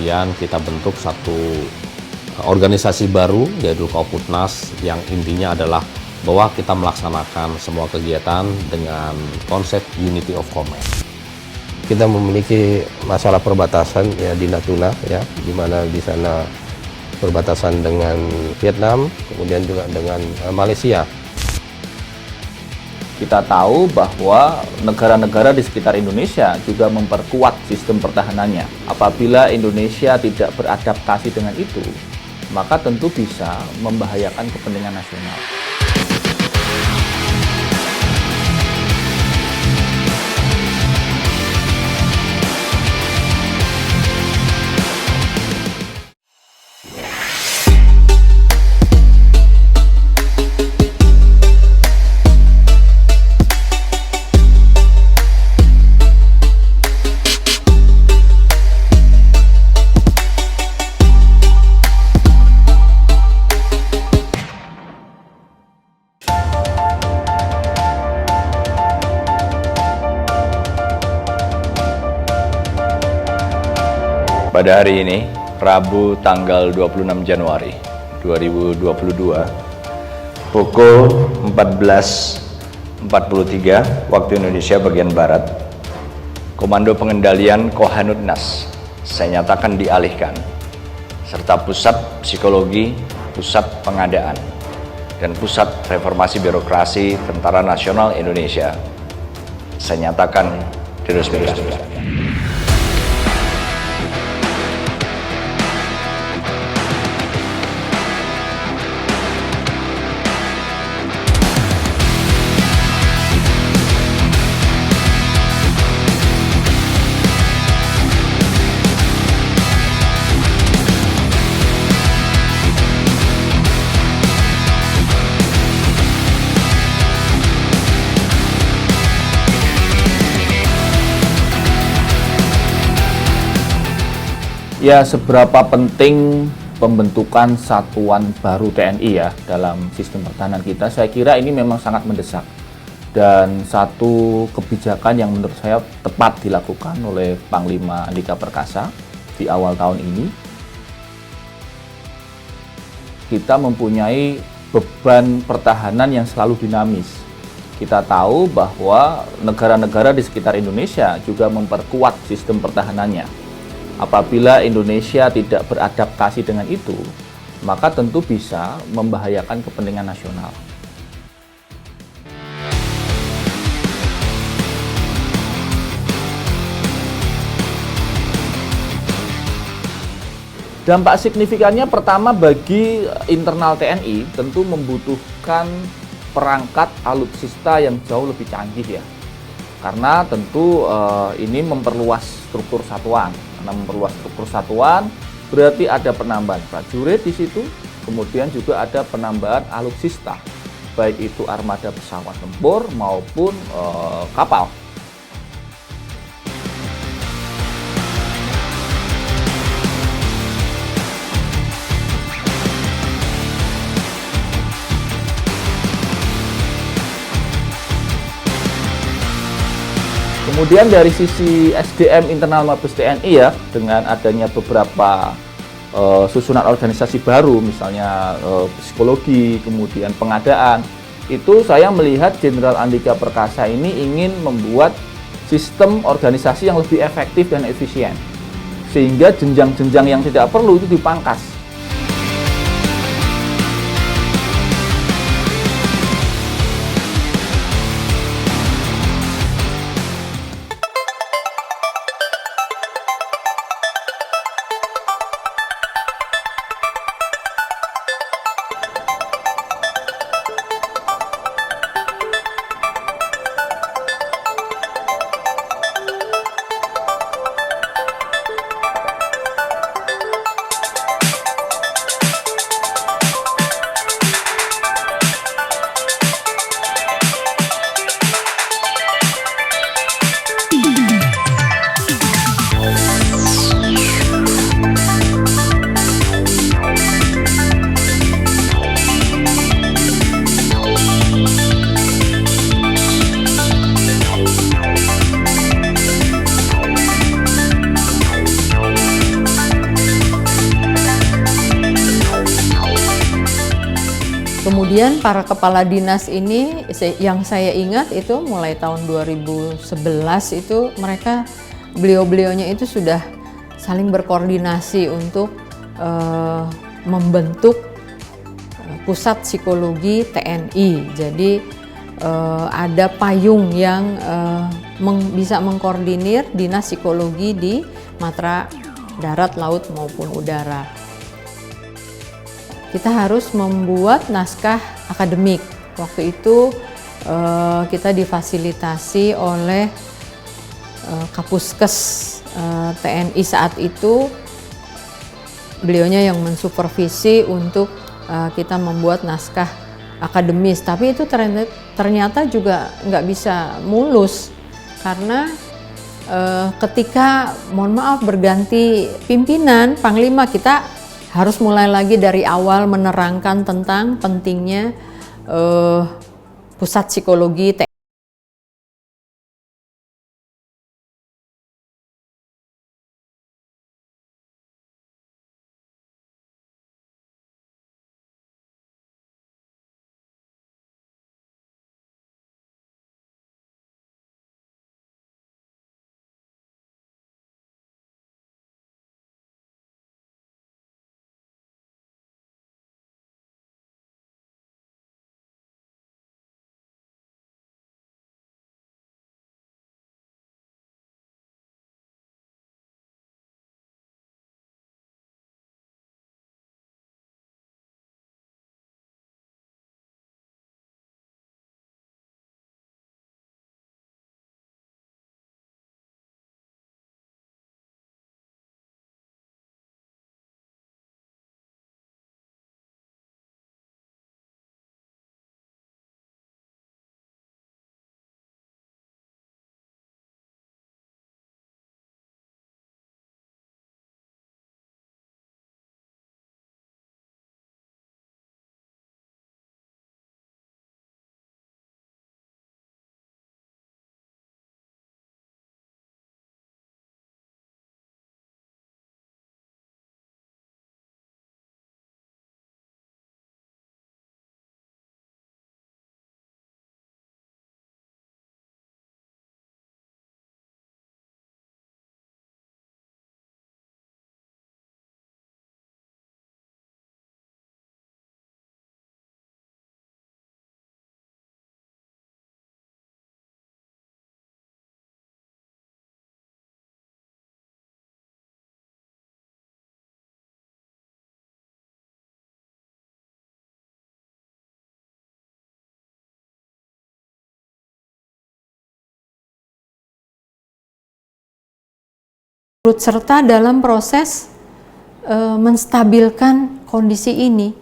kemudian kita bentuk satu organisasi baru yaitu Koputnas yang intinya adalah bahwa kita melaksanakan semua kegiatan dengan konsep Unity of Commerce. Kita memiliki masalah perbatasan ya di Natuna ya, di mana di sana perbatasan dengan Vietnam, kemudian juga dengan Malaysia. Kita tahu bahwa negara-negara di sekitar Indonesia juga memperkuat sistem pertahanannya. Apabila Indonesia tidak beradaptasi dengan itu, maka tentu bisa membahayakan kepentingan nasional. Pada hari ini, Rabu tanggal 26 Januari 2022, pukul 14.43 waktu Indonesia bagian Barat, Komando Pengendalian Kohanutnas saya nyatakan dialihkan, serta Pusat Psikologi, Pusat Pengadaan, dan Pusat Reformasi Birokrasi Tentara Nasional Indonesia saya nyatakan diresmikan. Ya, seberapa penting pembentukan satuan baru TNI ya dalam sistem pertahanan kita, saya kira ini memang sangat mendesak. Dan satu kebijakan yang menurut saya tepat dilakukan oleh Panglima Andika Perkasa di awal tahun ini. Kita mempunyai beban pertahanan yang selalu dinamis. Kita tahu bahwa negara-negara di sekitar Indonesia juga memperkuat sistem pertahanannya. Apabila Indonesia tidak beradaptasi dengan itu, maka tentu bisa membahayakan kepentingan nasional. Dampak signifikannya pertama bagi internal TNI tentu membutuhkan perangkat alutsista yang jauh lebih canggih ya. Karena tentu ini memperluas struktur satuan. Karena memperluas struktur satuan berarti ada penambahan prajurit di situ, kemudian juga ada penambahan alutsista, baik itu armada pesawat tempur maupun kapal. Kemudian dari sisi SDM internal Mabes TNI ya, dengan adanya beberapa susunan organisasi baru, misalnya psikologi, kemudian pengadaan, itu saya melihat Jenderal Andika Perkasa ini ingin membuat sistem organisasi yang lebih efektif dan efisien, sehingga jenjang-jenjang yang tidak perlu itu dipangkas. Kemudian para kepala dinas ini yang saya ingat itu mulai tahun 2011 itu beliau-beliaunya itu sudah saling berkoordinasi untuk membentuk pusat psikologi TNI. Jadi ada payung yang bisa mengkoordinir dinas psikologi di matra darat, laut maupun udara. Kita harus membuat naskah akademik. Waktu itu kita difasilitasi oleh Kapuskes TNI saat itu. Beliaunya yang mensupervisi untuk kita membuat naskah akademis, tapi itu ternyata juga nggak bisa mulus karena ketika mohon maaf berganti pimpinan panglima, kita harus mulai lagi dari awal menerangkan tentang pentingnya pusat psikologi TNI. Turut serta dalam proses menstabilkan kondisi ini.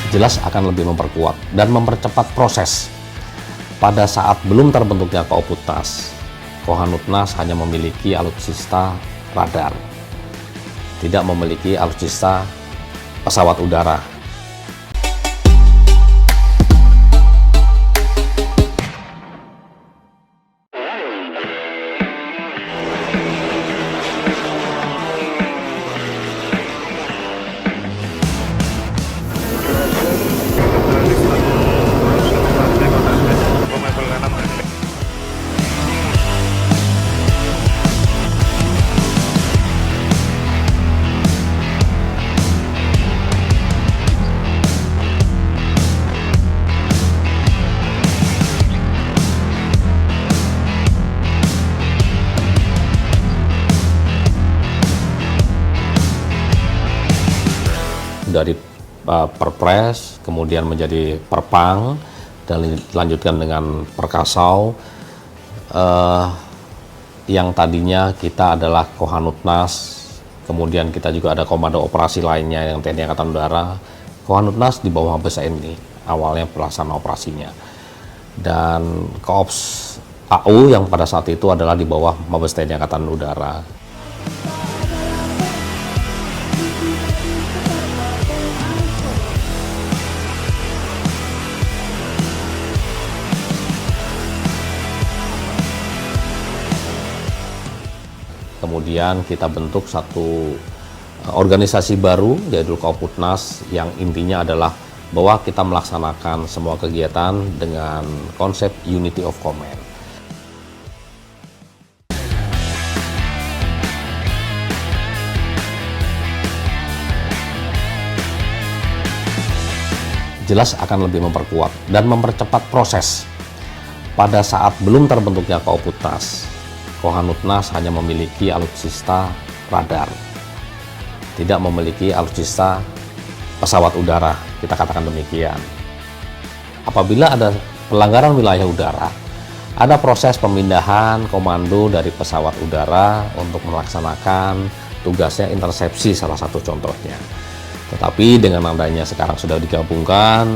Jelas akan lebih memperkuat dan mempercepat proses. Pada saat belum terbentuknya Kooputnas, Kohanutnas hanya memiliki alutsista radar, tidak memiliki alutsista pesawat udara. Dari Perpres, kemudian menjadi Perpang, dan dilanjutkan dengan Perkasau. Yang tadinya kita adalah Kohanutnas, kemudian kita juga ada komando operasi lainnya yang TNI Angkatan Udara. Kohanutnas di bawah Mabes TNI, awalnya pelaksana operasinya. Dan Koops AU yang pada saat itu adalah di bawah Mabes TNI Angkatan Udara. kemudian kita bentuk satu organisasi baru, yaitu Koputnas, yang intinya adalah bahwa kita melaksanakan semua kegiatan dengan konsep Unity of Command. Jelas akan lebih memperkuat dan mempercepat proses. Pada saat belum terbentuknya Koputnas, Kohanutnas hanya memiliki alutsista radar, tidak memiliki alutsista pesawat udara, kita katakan demikian. Apabila ada pelanggaran wilayah udara, ada proses pemindahan komando dari pesawat udara untuk melaksanakan tugasnya intersepsi, salah satu contohnya. Tetapi dengan adanya sekarang sudah digabungkan,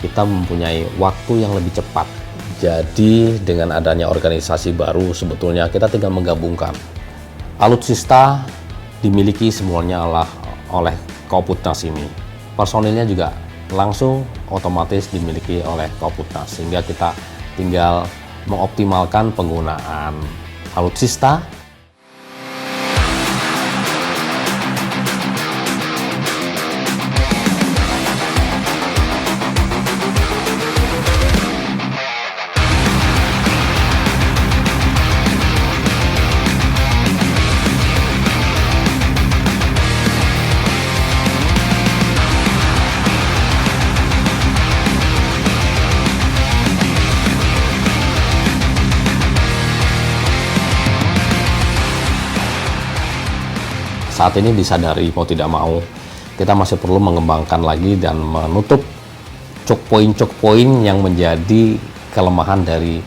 kita mempunyai waktu yang lebih cepat. Jadi dengan adanya organisasi baru, sebetulnya kita tinggal menggabungkan. Alutsista dimiliki semuanya oleh Koputnas ini. Personilnya juga langsung otomatis dimiliki oleh Koputnas, sehingga kita tinggal mengoptimalkan penggunaan alutsista. Saat ini disadari mau tidak mau, kita masih perlu mengembangkan lagi dan menutup choke point yang menjadi kelemahan dari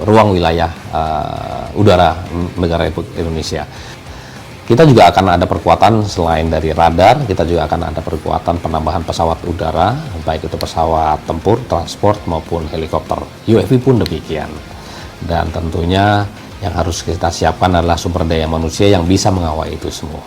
ruang wilayah udara negara Republik Indonesia. Kita juga akan ada perkuatan selain dari radar, kita juga akan ada perkuatan penambahan pesawat udara, baik itu pesawat tempur, transport maupun helikopter. UAV pun demikian. Dan tentunya yang harus kita siapkan adalah sumber daya manusia yang bisa mengawal itu semua.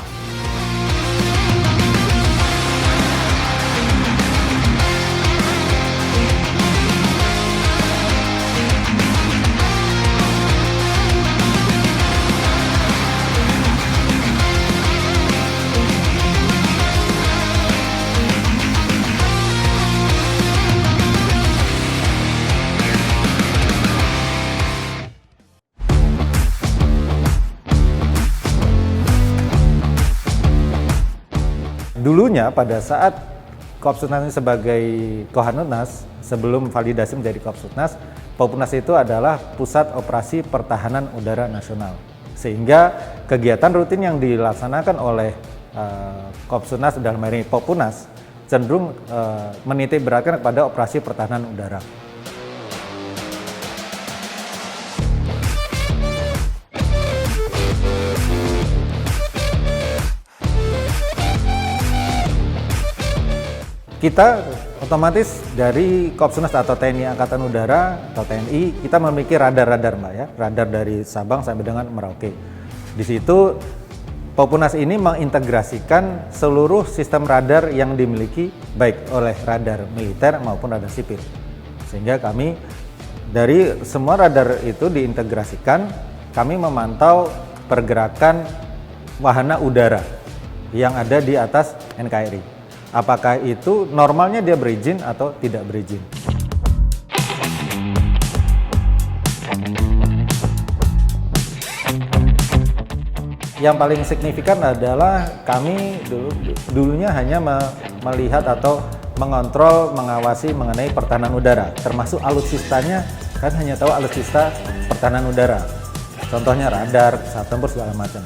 Dulunya pada saat Kopsutnas ini sebagai Kohanutnas, sebelum validasi menjadi Kopsutnas, Kopsutnas itu adalah Pusat Operasi Pertahanan Udara Nasional. Sehingga kegiatan rutin yang dilaksanakan oleh Kopsutnas dalam hal ini Koputnas cenderung menitik beratkan kepada operasi pertahanan udara. Kita otomatis dari Kopsutnas atau TNI Angkatan Udara atau TNI, kita memiliki radar-radar, Mbak ya, radar dari Sabang sampai dengan Merauke. Di situ Kopsutnas ini mengintegrasikan seluruh sistem radar yang dimiliki baik oleh radar militer maupun radar sipil. Sehingga kami dari semua radar itu diintegrasikan, kami memantau pergerakan wahana udara yang ada di atas NKRI. Apakah itu normalnya dia berizin atau tidak berizin. Yang paling signifikan adalah kami dulunya hanya melihat atau mengontrol, mengawasi mengenai pertahanan udara, termasuk alutsistanya, kan hanya tahu alutsista pertahanan udara. Contohnya radar, pesawat tempur segala macam.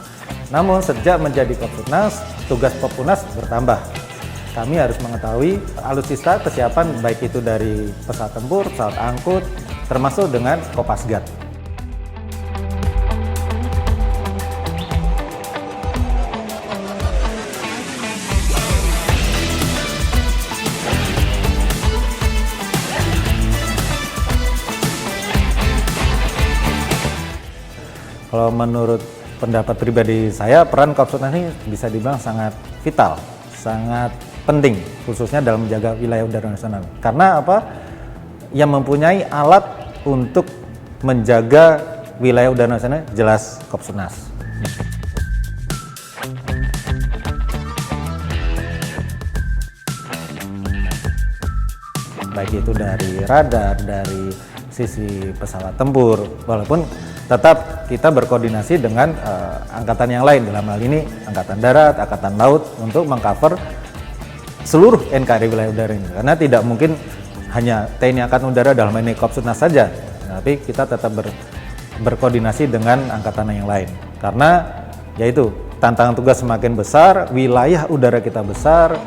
Namun sejak menjadi Kopsutnas, tugas Kopsutnas bertambah. Kami harus mengetahui alutsista kesiapan baik itu dari pesawat tempur, pesawat angkut, termasuk dengan Kopasgat. Kalau menurut pendapat pribadi saya, peran Kopsutnas ini bisa dibilang sangat vital, sangat penting, khususnya dalam menjaga wilayah udara nasional. Karena apa? Yang mempunyai alat untuk menjaga wilayah udara nasional jelas Kopsutnas. baik itu dari radar, dari sisi pesawat tempur, walaupun tetap kita berkoordinasi dengan angkatan yang lain, dalam hal ini Angkatan Darat, Angkatan Laut, untuk mengcover seluruh NKRI wilayah udara ini. Karena tidak mungkin hanya TNI Angkatan Udara dalam ini Kopassus saja, tapi kita tetap berkoordinasi dengan angkatan yang lain. Karena yaitu tantangan tugas semakin besar, wilayah udara kita besar.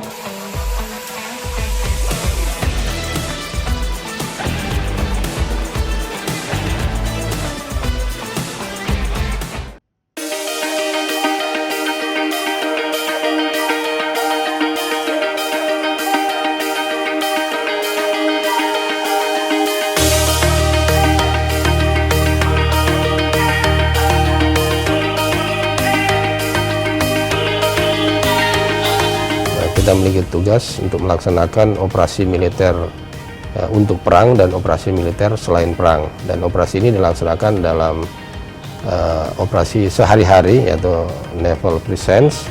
Kita memiliki tugas untuk melaksanakan operasi militer untuk perang dan operasi militer selain perang, dan operasi ini dilaksanakan dalam operasi sehari-hari yaitu Naval Presence.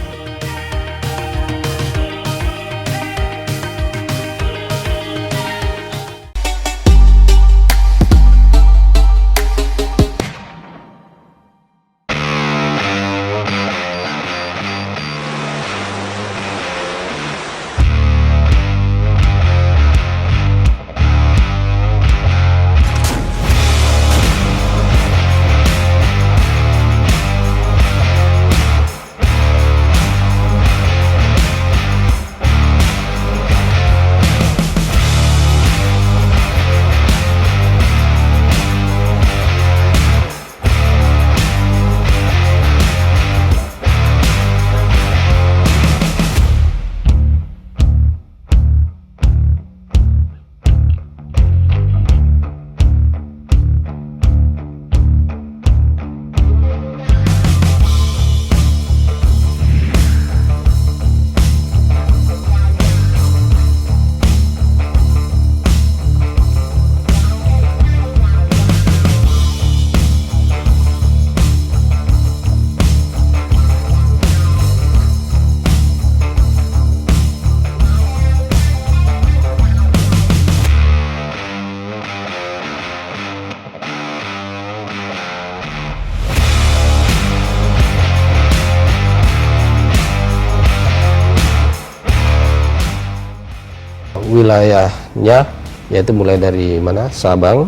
Wilayahnya yaitu mulai dari Sabang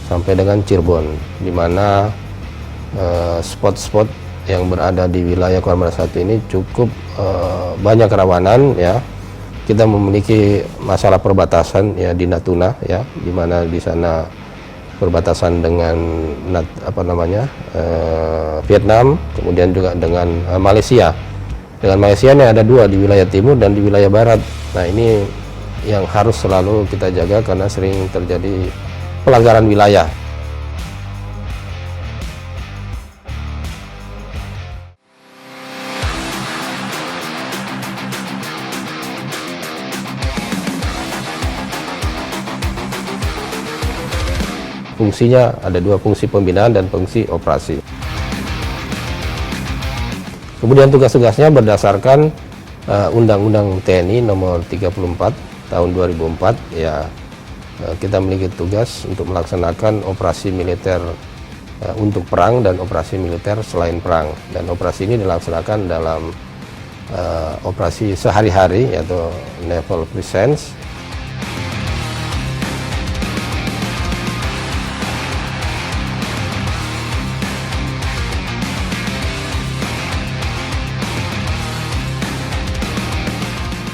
sampai dengan Cirebon, di mana spot-spot yang berada di wilayah Koarmada 1 ini cukup banyak kerawanan ya. Kita memiliki masalah perbatasan ya di Natuna ya, di mana di sana perbatasan dengan Vietnam, kemudian juga dengan Malaysia. Dengan Malaysia ini ada dua, di wilayah timur dan di wilayah barat. Nah, ini yang harus selalu kita jaga karena sering terjadi pelanggaran wilayah. Fungsinya ada dua, fungsi pembinaan dan fungsi operasi. Kemudian tugas-tugasnya berdasarkan Undang-Undang TNI nomor 34 tahun 2004 ya, kita memiliki tugas untuk melaksanakan operasi militer untuk perang dan operasi militer selain perang, dan operasi ini dilaksanakan dalam operasi sehari-hari yaitu Naval Presence.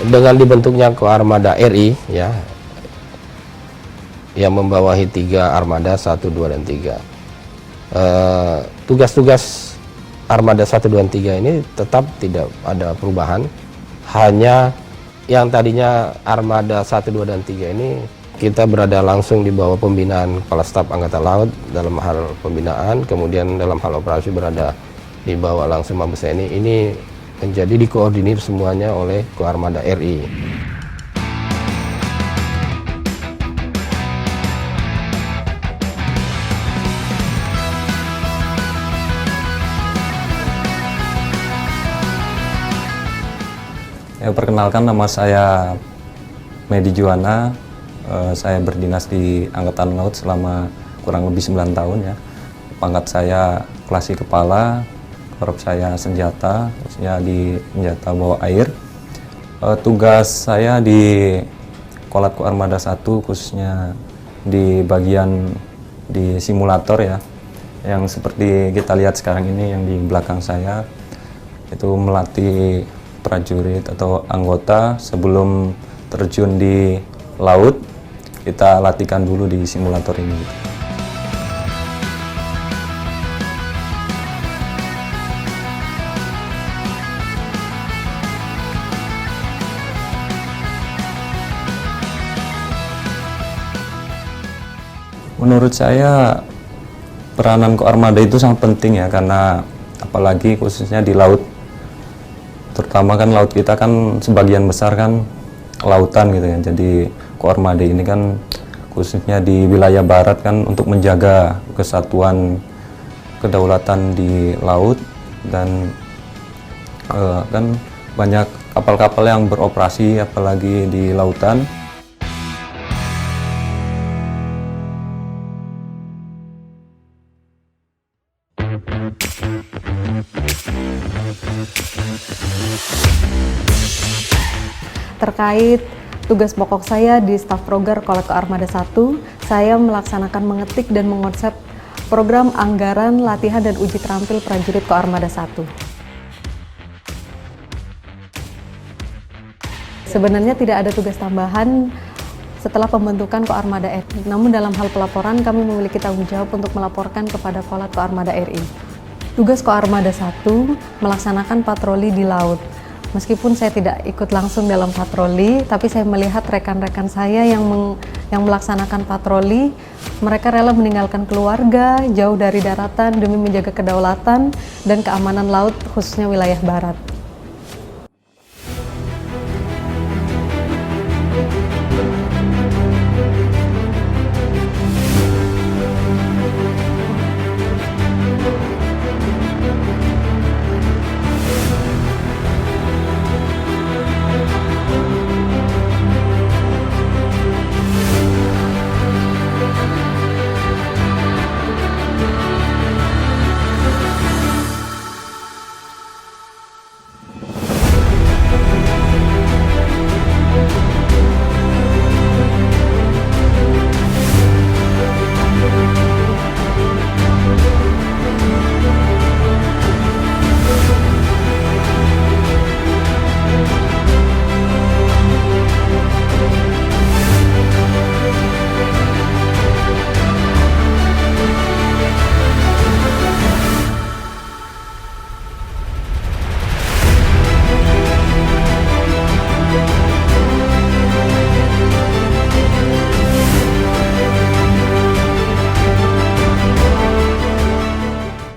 Dengan dibentuknya Koarmada RI ya, yang membawahi 3 armada 1, 2, dan 3. Tugas-tugas armada 1, 2, dan 3 ini tetap tidak ada perubahan. Hanya yang tadinya armada 1, 2, dan 3 ini kita berada langsung di bawah pembinaan Kepala Staf Angkatan Laut dalam hal pembinaan, kemudian dalam hal operasi berada di bawah langsung Mabes TNI. Ini menjadi dikoordinir semuanya oleh Koarmada RI. Perkenalkan, nama saya Medi Juwana, Saya berdinas di Angkatan Laut selama kurang lebih 9 tahun ya. Pangkat saya klasi kepala, korp saya senjata, khususnya di senjata bawah air. Tugas saya di Kolatko Armada 1 khususnya di bagian di simulator ya, yang seperti kita lihat sekarang ini yang di belakang saya, itu melatih prajurit atau anggota sebelum terjun di laut, kita latihkan dulu di simulator ini. Menurut saya peranan Koarmada itu sangat penting ya, karena apalagi khususnya di laut, terutama kan laut kita kan sebagian besar kan lautan gitu ya. Jadi Koarmada ini kan khususnya di wilayah barat kan untuk menjaga kesatuan kedaulatan di laut, dan kan banyak kapal-kapal yang beroperasi apalagi di lautan. Terkait tugas pokok saya di Staf Proger Kolatko Armada 1, saya melaksanakan mengetik dan mengonsep program anggaran, latihan, dan uji terampil prajurit Koarmada 1. Sebenarnya tidak ada tugas tambahan setelah pembentukan Koarmada RI. Namun dalam hal pelaporan kami memiliki tanggung jawab untuk melaporkan kepada Kolatko Armada RI. Tugas Koarmada 1 melaksanakan patroli di laut. Meskipun saya tidak ikut langsung dalam patroli, tapi saya melihat rekan-rekan saya yang melaksanakan patroli, mereka rela meninggalkan keluarga jauh dari daratan demi menjaga kedaulatan dan keamanan laut khususnya wilayah barat.